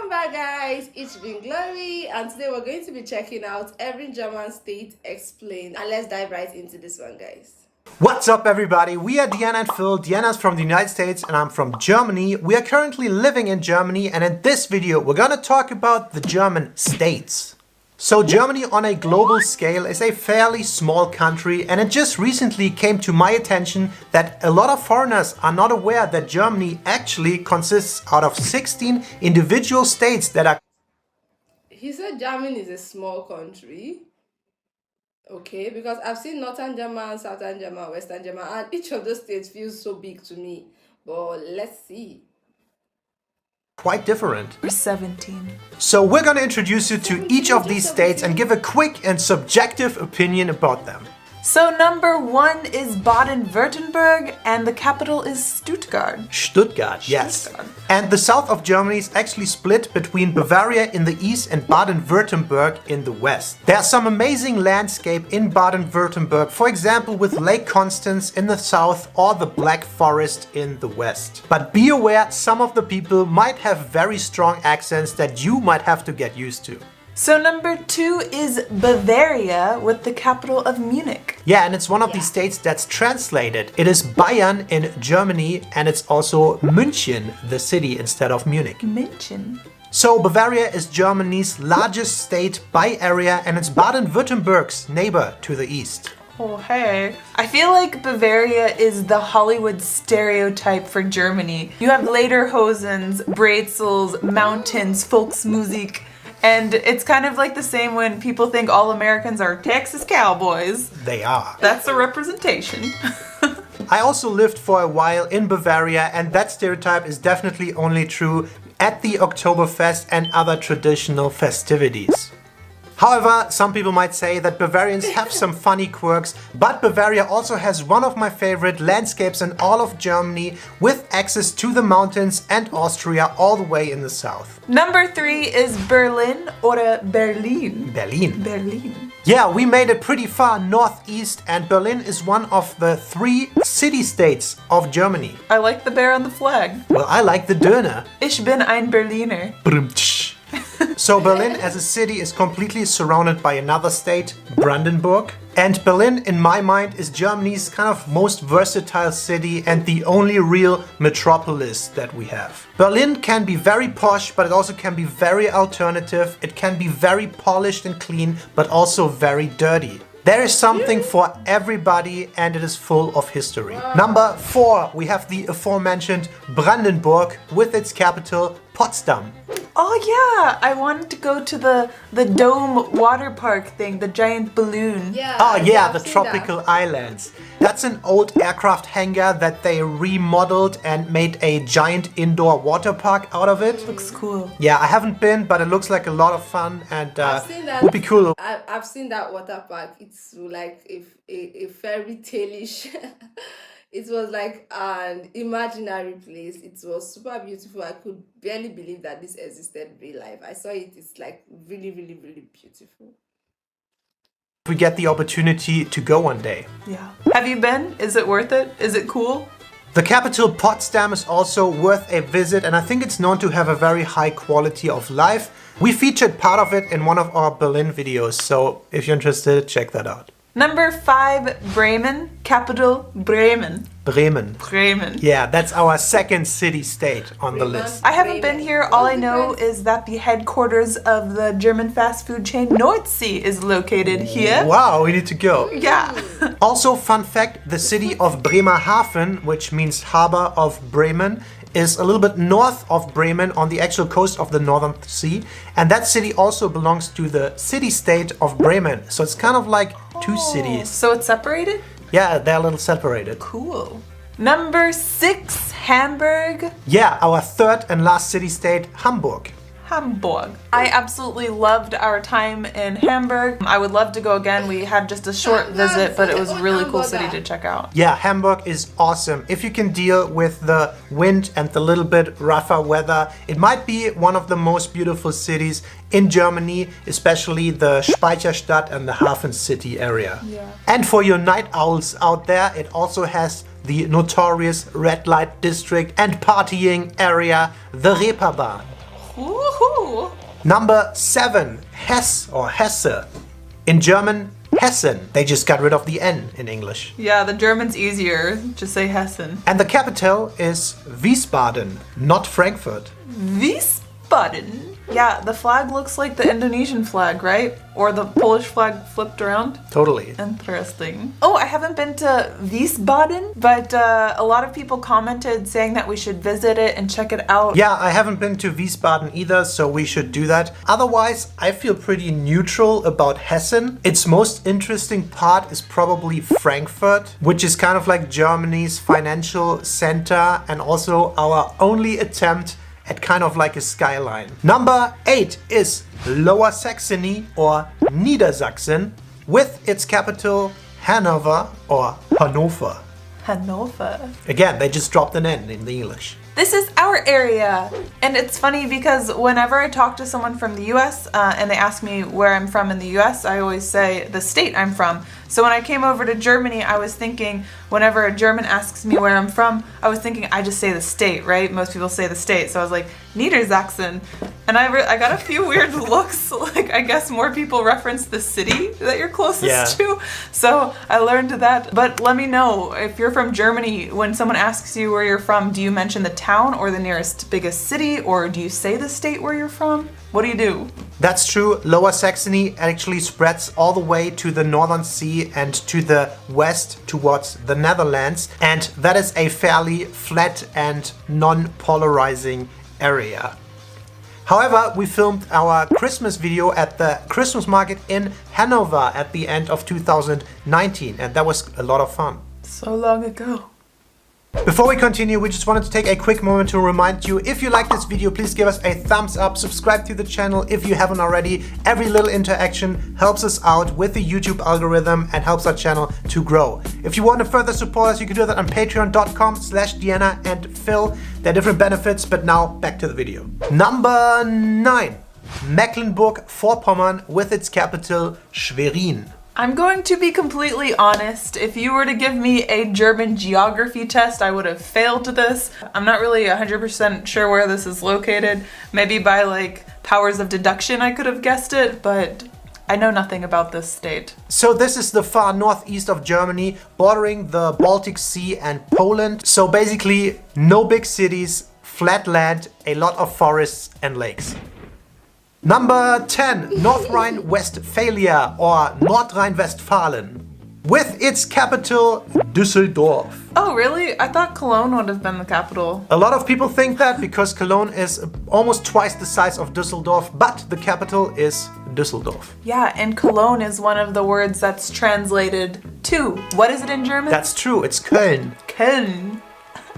Welcome back, guys. It's been Glory, and today we're going to be checking out every German state explained. And let's dive right into this one, guys. What's up, everybody? We are Diana and Phil. Diana's from the United States and I'm from Germany. We are currently living in Germany, and in this video we're gonna talk about the German states. So Germany on a global scale is a fairly small country, and it just recently came to my attention that a lot of foreigners are not aware that Germany actually consists out of 16 individual states that are... He said Germany is a small country. Okay, because I've seen Northern German, Southern German, Western German, and each of those states feels so big to me. But let's see. quite different. Or 17. So we're going to introduce you to each of these states and give a quick and subjective opinion about them. So number 1 is Baden-Württemberg and the capital is Stuttgart. Stuttgart, yes. Stuttgart. And the south of Germany is actually split between Bavaria in the east and Baden-Württemberg in the west. There's some amazing landscape in Baden-Württemberg, for example with Lake Constance in the south or the Black Forest in the west. But be aware, some of the people might have very strong accents that you might have to get used to. So number 2 is Bavaria with the capital of Munich. Yeah, and it's one of these states that's translated. It is Bayern in Germany, and it's also München, the city, instead of Munich. München. So Bavaria is Germany's largest state by area, and it's Baden-Württemberg's neighbor to the east. Oh, hey. I feel like Bavaria is the Hollywood stereotype for Germany. You have lederhosens, Brezels, mountains, Volksmusik. And it's kind of like the same when people think all Americans are Texas cowboys. They are. That's a representation. I also lived for a while in Bavaria, and that stereotype is definitely only true at the Oktoberfest and other traditional festivities. However, some people might say that Bavarians have some funny quirks, but Bavaria also has one of my favorite landscapes in all of Germany, with access to the mountains and Austria all the way in the south. Number 3 is Berlin or Berlin. Berlin. Berlin. Yeah, we made it pretty far northeast, and Berlin is one of the 3 city-states of Germany. I like the bear on the flag. Well, I like the Döner. Ich bin ein Berliner. Brumtsch. So Berlin as a city is completely surrounded by another state, Brandenburg. And Berlin, in my mind, is Germany's kind of most versatile city and the only real metropolis that we have. Berlin can be very posh, but it also can be very alternative. It can be very polished and clean, but also very dirty. There is something for everybody, and it is full of history. Number 4, we have the aforementioned Brandenburg with its capital, Potsdam. Oh yeah, I wanted to go to the dome water park thing, the giant balloon. Yeah. Oh yeah, the I've seen tropical that. islands. That's an old aircraft hangar that they remodeled and made a giant indoor water park out of it. Looks cool. Yeah, I haven't been, but it looks like a lot of fun, and I've seen that. would be cool. I've seen that water park. It's like a fairy tale-ish. It was like an imaginary place. It was super beautiful. I could barely believe that this existed in real life. I saw it. It's like really, really, really beautiful. We get the opportunity to go one day. Yeah. Have you been? Is it worth it? Is it cool? The capital Potsdam is also worth a visit, and I think it's known to have a very high quality of life. We featured part of it in one of our Berlin videos, so if you're interested, check that out. Number 5, Bremen, capital Bremen. Bremen. Bremen. Yeah, that's our second city-state on the Bremen. list. I haven't been here. All I What's the know difference? is that the headquarters of the German fast food chain Nordsee is located here. Wow, we need to go. Yeah. Also, fun fact, the city of Bremerhaven, which means harbor of Bremen, is a little bit north of Bremen on the actual coast of the Northern Sea, and that city also belongs to the city-state of Bremen. So it's kind of like two cities. So it's separated? Yeah, they're a little separated. Cool. Number 6, Hamburg. Yeah, our third and last city-state, Hamburg. Hamburg. I absolutely loved our time in Hamburg. I would love to go again. We had just a short visit, but it was a really cool city to check out. Yeah, Hamburg is awesome. If you can deal with the wind and the little bit rougher weather, it might be one of the most beautiful cities in Germany, especially the Speicherstadt and the Hafen City area. Yeah. And for your night owls out there, it also has the notorious red light district and partying area, the Reeperbahn. Woohoo! Number 7, Hesse or Hesse. In German, Hessen. They just got rid of the N in English. Yeah, the German's easier. Just say Hessen. And the capital is Wiesbaden, not Frankfurt. Wiesbaden? Yeah, the flag looks like the Indonesian flag, right? Or the Polish flag flipped around. Totally. Interesting. Oh, I haven't been to Wiesbaden, but a lot of people commented saying that we should visit it and check it out. Yeah, I haven't been to Wiesbaden either, so we should do that. Otherwise, I feel pretty neutral about Hessen. Its most interesting part is probably Frankfurt, which is kind of like Germany's financial center and also our only attempt at kind of like a skyline. Number 8 is Lower Saxony or Niedersachsen, with its capital Hanover or Hannover. Hannover. Again, they just dropped an N in the English. This is our area. And it's funny because whenever I talk to someone from the US and they ask me where I'm from in the US, I always say the state I'm from. So when I came over to Germany, I was thinking, whenever a German asks me where I'm from, I was thinking I just say the state, right? Most people say the state. So I was like, Niedersachsen. And I got a few weird looks, like I guess more people reference the city that you're closest to. So I learned that. But let me know, if you're from Germany, when someone asks you where you're from, do you mention the town or the nearest biggest city, or do you say the state where you're from? What do? That's true. Lower Saxony actually spreads all the way to the Northern Sea and to the west towards the Netherlands. And that is a fairly flat and non-polarizing area. However, we filmed our Christmas video at the Christmas market in Hanover at the end of 2019, and that was a lot of fun. So long ago. Before we continue, we just wanted to take a quick moment to remind you, if you like this video, please give us a thumbs up, subscribe to the channel if you haven't already. Every little interaction helps us out with the YouTube algorithm and helps our channel to grow. If you want to further support us, you can do that on patreon.com/Deanna and Phil. There are different benefits, but now back to the video. Number 9, Mecklenburg-Vorpommern with its capital Schwerin. I'm going to be completely honest. If you were to give me a German geography test, I would have failed this. I'm not really 100% sure where this is located. Maybe by like powers of deduction I could have guessed it, but I know nothing about this state. So this is the far northeast of Germany, bordering the Baltic Sea and Poland. So basically no big cities, flat land, a lot of forests and lakes. Number 10, North Rhine-Westphalia or Nordrhein-Westfalen, with its capital Düsseldorf. Oh really? I thought Cologne would have been the capital. A lot of people think that because Cologne is almost twice the size of Düsseldorf, but the capital is Düsseldorf. Yeah, and Cologne is one of the words that's translated to. What is it in German? That's true, it's Köln. Köln.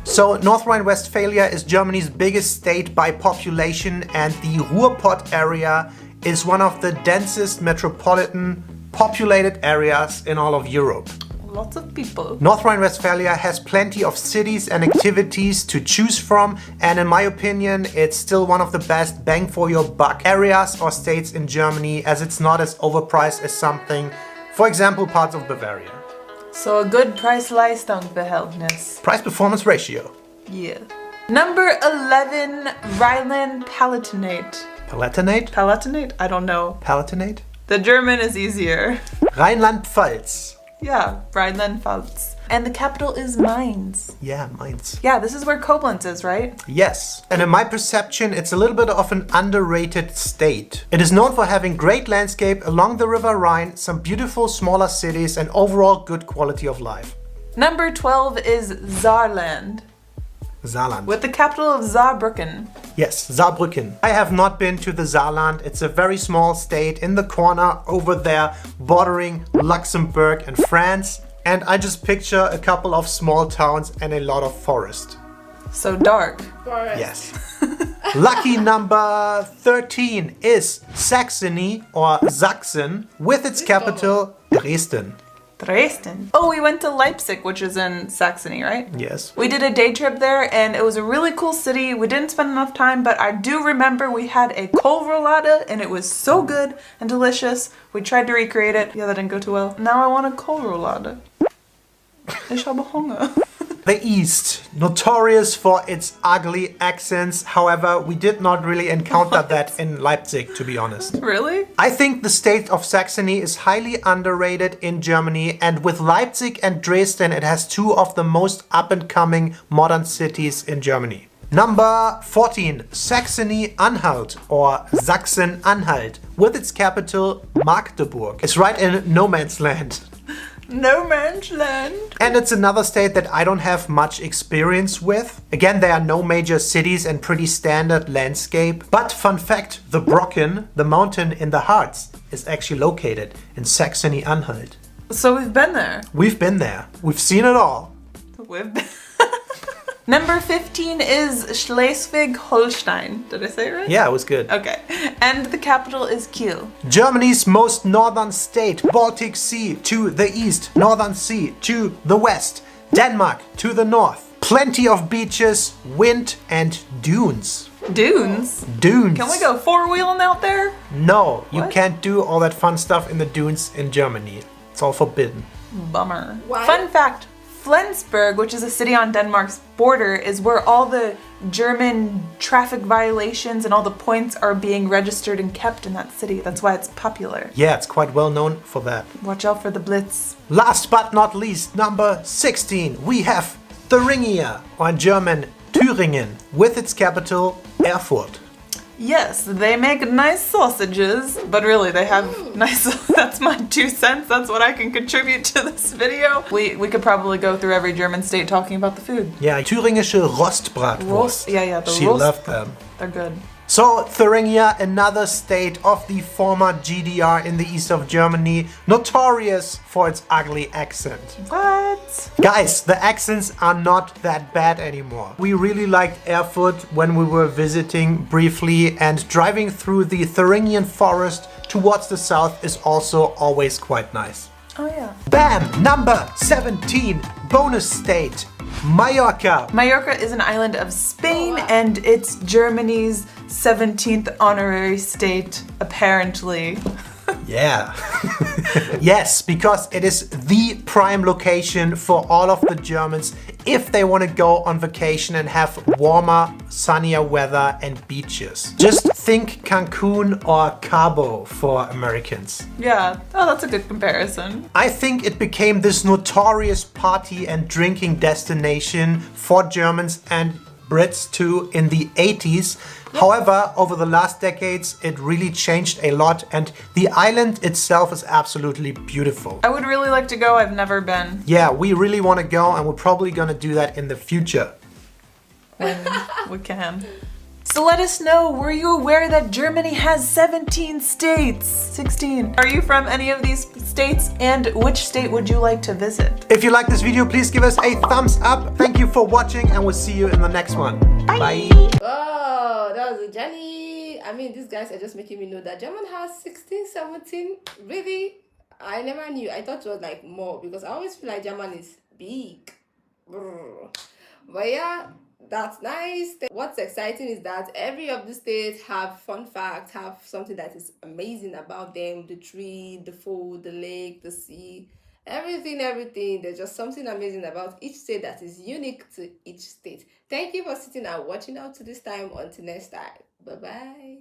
So North Rhine-Westphalia is Germany's biggest state by population, and the Ruhrpott area is one of the densest metropolitan populated areas in all of Europe. Lots of people. North Rhine-Westphalia has plenty of cities and activities to choose from, and in my opinion it's still one of the best bang for your buck areas or states in Germany, as it's not as overpriced as something, for example, parts of Bavaria. So a good Preis-Leistung-Verhältnis. Price-performance ratio. Yeah. Number 11, Rhineland-Palatinate. Palatinate? Palatinate? I don't know. Palatinate? The German is easier. Rheinland-Pfalz. Yeah, Rhineland-Pfalz. And the capital is Mainz. Yeah, Mainz. Yeah, this is where Koblenz is, right? Yes. And in my perception, it's a little bit of an underrated state. It is known for having great landscape along the River Rhine, some beautiful smaller cities, and overall good quality of life. Number 12 is Saarland. Saarland. With the capital of Saarbrücken. Yes, Saarbrücken. I have not been to the Saarland. It's a very small state in the corner over there, bordering Luxembourg and France. And I just picture a couple of small towns and a lot of forest. So dark. Forest. Yes. Lucky number 13 is Saxony or Sachsen with its capital Dresden. Dresden. Oh, we went to Leipzig, which is in Saxony, right? Yes. We did a day trip there and it was a really cool city. We didn't spend enough time, but I do remember we had a kohlroulade and it was so good and delicious. We tried to recreate it. Yeah, that didn't go too well. Now I want a kohlroulade. Ich habe Hunger. The East, notorious for its ugly accents. However, we did not really encounter that in Leipzig, to be honest. Really? I think the state of Saxony is highly underrated in Germany, and with Leipzig and Dresden, it has two of the most up-and-coming modern cities in Germany. Number 14, Saxony-Anhalt or Sachsen-Anhalt, with its capital Magdeburg. It's right in no man's land. No man's land. And it's another state that I don't have much experience with. Again, there are no major cities and pretty standard landscape. But fun fact, the Brocken, the mountain in the Harz, is actually located in Saxony-Anhalt. So we've been there. We've been there. We've seen it all. We've been. Number 15 is Schleswig-Holstein. Did I say it right? Yeah, it was good. Okay. And the capital is Kiel. Germany's most northern state, Baltic Sea to the east, Northern Sea to the west, Denmark to the north. Plenty of beaches, wind and dunes. Dunes? Dunes. Can we go four-wheeling out there? No, you What? can't do all that fun stuff in the dunes in Germany. It's all forbidden. Bummer. Why? Fun fact, Flensburg, which is a city on Denmark's border, is where all the German traffic violations and all the points are being registered and kept in that city. That's why it's popular. Yeah, it's quite well known for that. Watch out for the Blitz. Last but not least, number 16, we have Thuringia, or in German Thüringen, with its capital Erfurt. Yes, they make nice sausages, but really they have nice, that's my 2 cents, that's what I can contribute to this video. We could probably go through every German state talking about the food. Yeah, thüringische Rostbratwurst. Yeah, the She roast, loved them. they're good. So, Thuringia, another state of the former GDR in the east of Germany, notorious for its ugly accent. What? Guys, the accents are not that bad anymore. We really liked Erfurt when we were visiting briefly, and driving through the Thuringian forest towards the south is also always quite nice. Oh yeah. Bam! Number 17, bonus state, Mallorca. Mallorca is an island of Spain, Oh, wow. and it's Germany's 17th honorary state, apparently. Yeah. Yes, because it is the prime location for all of the Germans if they want to go on vacation and have warmer, sunnier weather and beaches. Just think Cancun or Cabo for Americans. Yeah, oh, that's a good comparison. I think it became this notorious party and drinking destination for Germans and Brits too in the 80s. However, over the last decades, it really changed a lot, and the island itself is absolutely beautiful. I would really like to go, I've never been. Yeah, we really want to go, and we're probably gonna do that in the future. When we can. So let us know, were you aware that Germany has 17 states? 16. Are you from any of these states, and which state would you like to visit? If you like this video, please give us a thumbs up. Thank you for watching, and we'll see you in the next one. Bye. Oh, that was a journey. I mean, these guys are just making me know that German has 16, 17. Really? I never knew. I thought it was like more, because I always feel like German is big. Brr. But yeah, that's nice. What's exciting is that every of the states have fun facts, have something that is amazing about them. The tree, the food, the lake, the sea, everything. There's just something amazing about each state that is unique to each state. Thank you for sitting and watching out to this time. Until next time. Bye-bye.